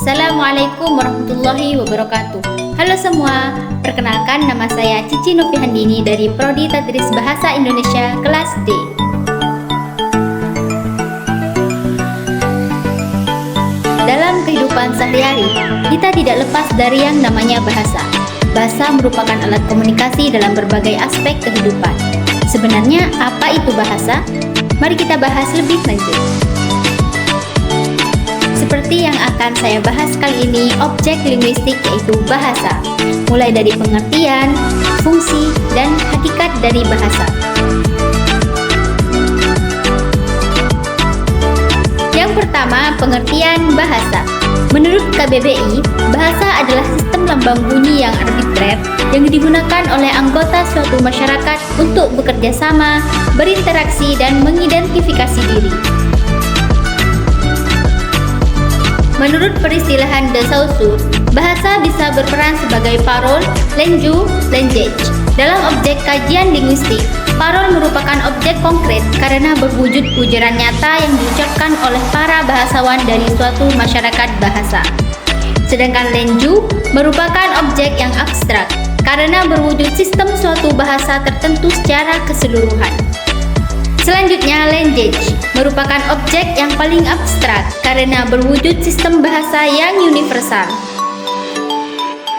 Assalamualaikum warahmatullahi wabarakatuh. Halo semua, perkenalkan nama saya Cici Novi Handini dari Prodi Tadris Bahasa Indonesia kelas D. Dalam kehidupan sehari-hari, kita tidak lepas dari yang namanya bahasa. Bahasa merupakan alat komunikasi dalam berbagai aspek kehidupan. Sebenarnya apa itu bahasa? Mari kita bahas lebih lanjut. Seperti yang akan saya bahas kali ini, objek linguistik yaitu bahasa, mulai dari pengertian, fungsi, dan hakikat dari bahasa. Yang pertama, pengertian bahasa. Menurut KBBI, bahasa adalah sistem lambang bunyi yang arbitrer yang digunakan oleh anggota suatu masyarakat untuk bekerja sama, berinteraksi, dan mengidentifikasi diri. Menurut peristilahan de Saussure, bahasa bisa berperan sebagai parol, lenju, language. Dalam objek kajian linguistik, parol merupakan objek konkret karena berwujud ujaran nyata yang diucapkan oleh para bahasawan dari suatu masyarakat bahasa. Sedangkan lenju merupakan objek yang abstrak karena berwujud sistem suatu bahasa tertentu secara keseluruhan. Selanjutnya, language merupakan objek yang paling abstrak karena berwujud sistem bahasa yang universal.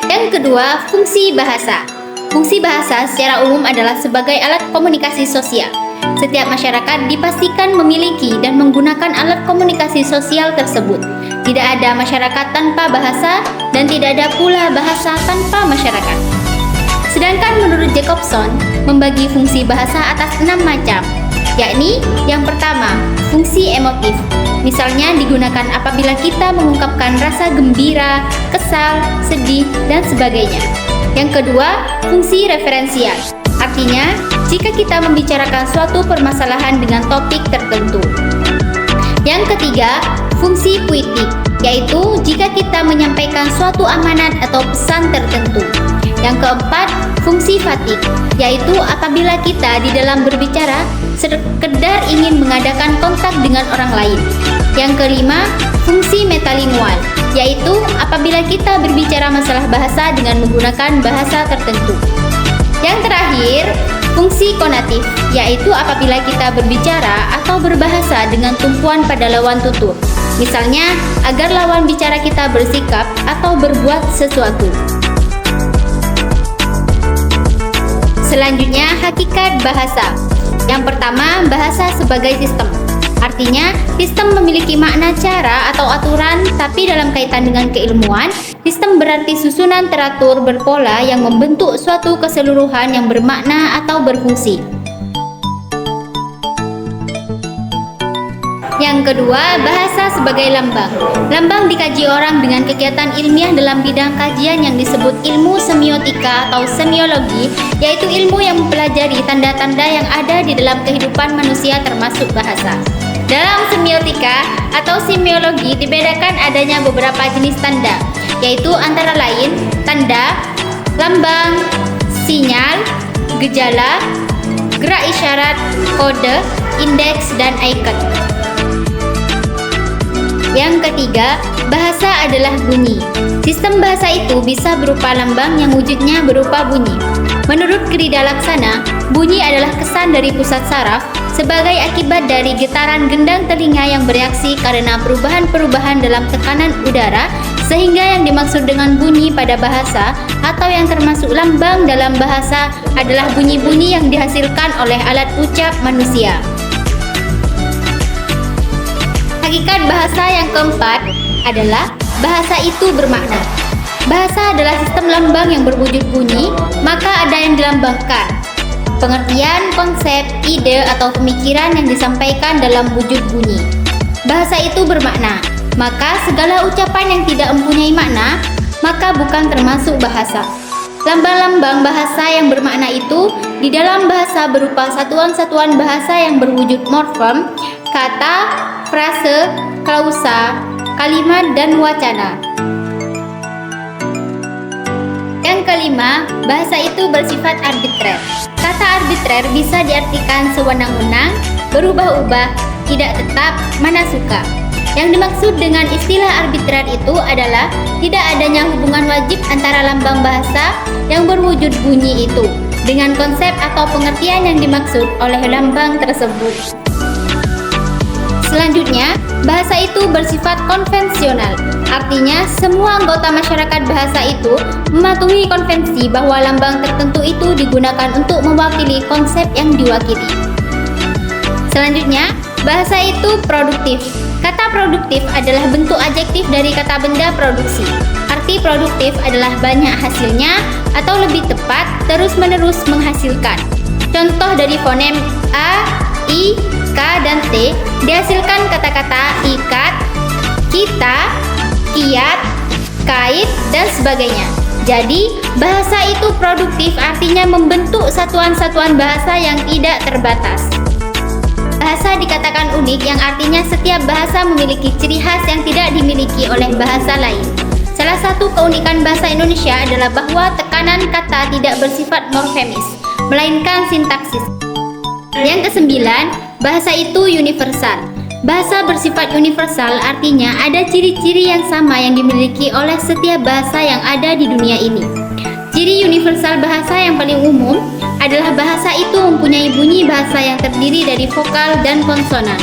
Yang kedua, fungsi bahasa. Fungsi bahasa secara umum adalah sebagai alat komunikasi sosial. Setiap masyarakat dipastikan memiliki dan menggunakan alat komunikasi sosial tersebut. Tidak ada masyarakat tanpa bahasa dan tidak ada pula bahasa tanpa masyarakat. Sedangkan menurut Jacobson, membagi fungsi bahasa atas 6 macam, yakni yang pertama, fungsi emotif. Misalnya digunakan apabila kita mengungkapkan rasa gembira, kesal, sedih, dan sebagainya. Yang kedua, fungsi referensial. Artinya, jika kita membicarakan suatu permasalahan dengan topik tertentu. Yang ketiga, fungsi puitik, yaitu jika kita menyampaikan suatu amanat atau pesan tertentu. Yang keempat, fungsi fatik, yaitu apabila kita di dalam berbicara sekedar ingin mengadakan kontak dengan orang lain. Yang kelima, fungsi metalingual, yaitu apabila kita berbicara masalah bahasa dengan menggunakan bahasa tertentu. Yang terakhir, fungsi konatif, yaitu apabila kita berbicara atau berbahasa dengan tumpuan pada lawan tutur. Misalnya, agar lawan bicara kita bersikap atau berbuat sesuatu. Selanjutnya, hakikat bahasa. Yang pertama, bahasa sebagai sistem. Artinya, sistem memiliki makna cara atau aturan, tapi dalam kaitan dengan keilmuan, sistem berarti susunan teratur berpola yang membentuk suatu keseluruhan yang bermakna atau berfungsi. Yang kedua, bahasa sebagai lambang. Lambang dikaji orang dengan kegiatan ilmiah dalam bidang kajian yang disebut ilmu semiotika atau semiologi, yaitu ilmu yang mempelajari tanda-tanda yang ada di dalam kehidupan manusia termasuk bahasa. Dalam semiotika atau semiologi dibedakan adanya beberapa jenis tanda, yaitu antara lain tanda, lambang, sinyal, gejala, gerak isyarat, kode, indeks, dan icon. Yang ketiga, bahasa adalah bunyi. Sistem bahasa itu bisa berupa lambang yang wujudnya berupa bunyi. Menurut Grida Laksana, bunyi adalah kesan dari pusat saraf sebagai akibat dari getaran gendang telinga yang bereaksi karena perubahan-perubahan dalam tekanan udara, sehingga yang dimaksud dengan bunyi pada bahasa atau yang termasuk lambang dalam bahasa adalah bunyi-bunyi yang dihasilkan oleh alat ucap manusia. Hakikat bahasa yang keempat adalah bahasa itu bermakna. Bahasa adalah sistem lambang yang berwujud bunyi, maka ada yang dilambangkan. Pengertian, konsep, ide, atau pemikiran yang disampaikan dalam wujud bunyi. Bahasa itu bermakna, maka segala ucapan yang tidak mempunyai makna, maka bukan termasuk bahasa. Lambang-lambang bahasa yang bermakna itu di dalam bahasa berupa satuan-satuan bahasa yang berwujud morfem, kata, frase, klausa, kalimat, dan wacana. Yang kelima, bahasa itu bersifat arbitrer. Kata arbitrer bisa diartikan sewenang-wenang, berubah-ubah, tidak tetap, mana suka. Yang dimaksud dengan istilah arbitrar itu adalah tidak adanya hubungan wajib antara lambang bahasa yang berwujud bunyi itu dengan konsep atau pengertian yang dimaksud oleh lambang tersebut. Selanjutnya, bahasa itu bersifat konvensional. Artinya, semua anggota masyarakat bahasa itu mematuhi konvensi bahwa lambang tertentu itu digunakan untuk mewakili konsep yang diwakili. Selanjutnya, bahasa itu produktif. Kata produktif adalah bentuk adjektif dari kata benda produksi. Arti produktif adalah banyak hasilnya atau lebih tepat terus-menerus menghasilkan. Contoh dari fonem A, I, K, dan T dihasilkan kata-kata ikat, kita, kiat, kait, dan sebagainya. Jadi, bahasa itu produktif artinya membentuk satuan-satuan bahasa yang tidak terbatas. Bahasa dikatakan unik yang artinya setiap bahasa memiliki ciri khas yang tidak dimiliki oleh bahasa lain. Salah satu keunikan bahasa Indonesia adalah bahwa tekanan kata tidak bersifat morfemis, melainkan sintaksis. Yang kesembilan, bahasa itu universal. Bahasa bersifat universal artinya ada ciri-ciri yang sama yang dimiliki oleh setiap bahasa yang ada di dunia ini. Ciri universal bahasa yang paling umum adalah bahasa itu mempunyai bunyi bahasa yang terdiri dari vokal dan konsonan.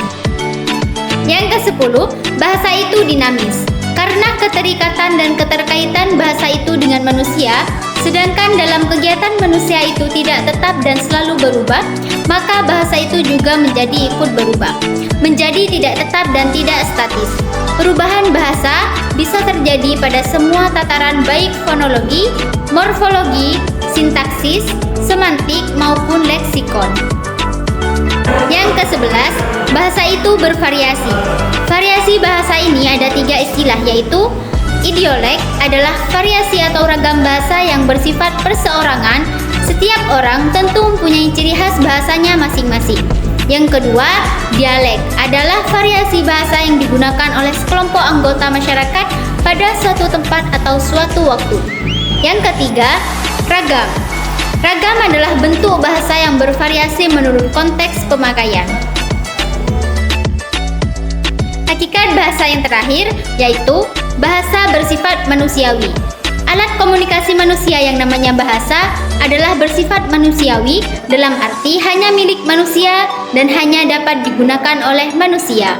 Yang ke-10, bahasa itu dinamis. Karena keterikatan dan keterkaitan bahasa itu dengan manusia, sedangkan dalam kegiatan manusia itu tidak tetap dan selalu berubah, maka bahasa itu juga menjadi ikut berubah, menjadi tidak tetap dan tidak statis. Perubahan bahasa bisa terjadi pada semua tataran baik fonologi, morfologi, sintaksis, semantik maupun leksikon. Yang ke-11, bahasa itu bervariasi. Variasi bahasa ini ada 3 istilah, yaitu idiolek adalah variasi atau ragam bahasa yang bersifat perseorangan. Setiap orang tentu mempunyai ciri khas bahasanya masing-masing. Yang kedua, dialek adalah variasi bahasa yang digunakan oleh sekelompok anggota masyarakat pada suatu tempat atau suatu waktu. Yang ketiga, ragam. Ragam adalah bentuk bahasa yang bervariasi menurut konteks pemakaian. Hakikat bahasa yang terakhir yaitu bahasa bersifat manusiawi. Alat komunikasi manusia yang namanya bahasa adalah bersifat manusiawi dalam arti hanya milik manusia dan hanya dapat digunakan oleh manusia.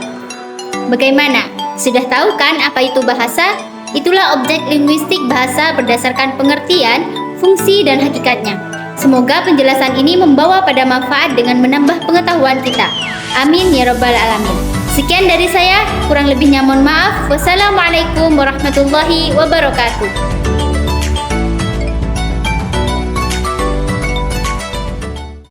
Bagaimana? Sudah tahu kan apa itu bahasa? Itulah objek linguistik bahasa berdasarkan pengertian, fungsi, dan hakikatnya. Semoga penjelasan ini membawa pada manfaat dengan menambah pengetahuan kita. Amin ya rabbal alamin. Sekian dari saya, kurang lebihnya mohon maaf. Wassalamualaikum warahmatullahi wabarakatuh.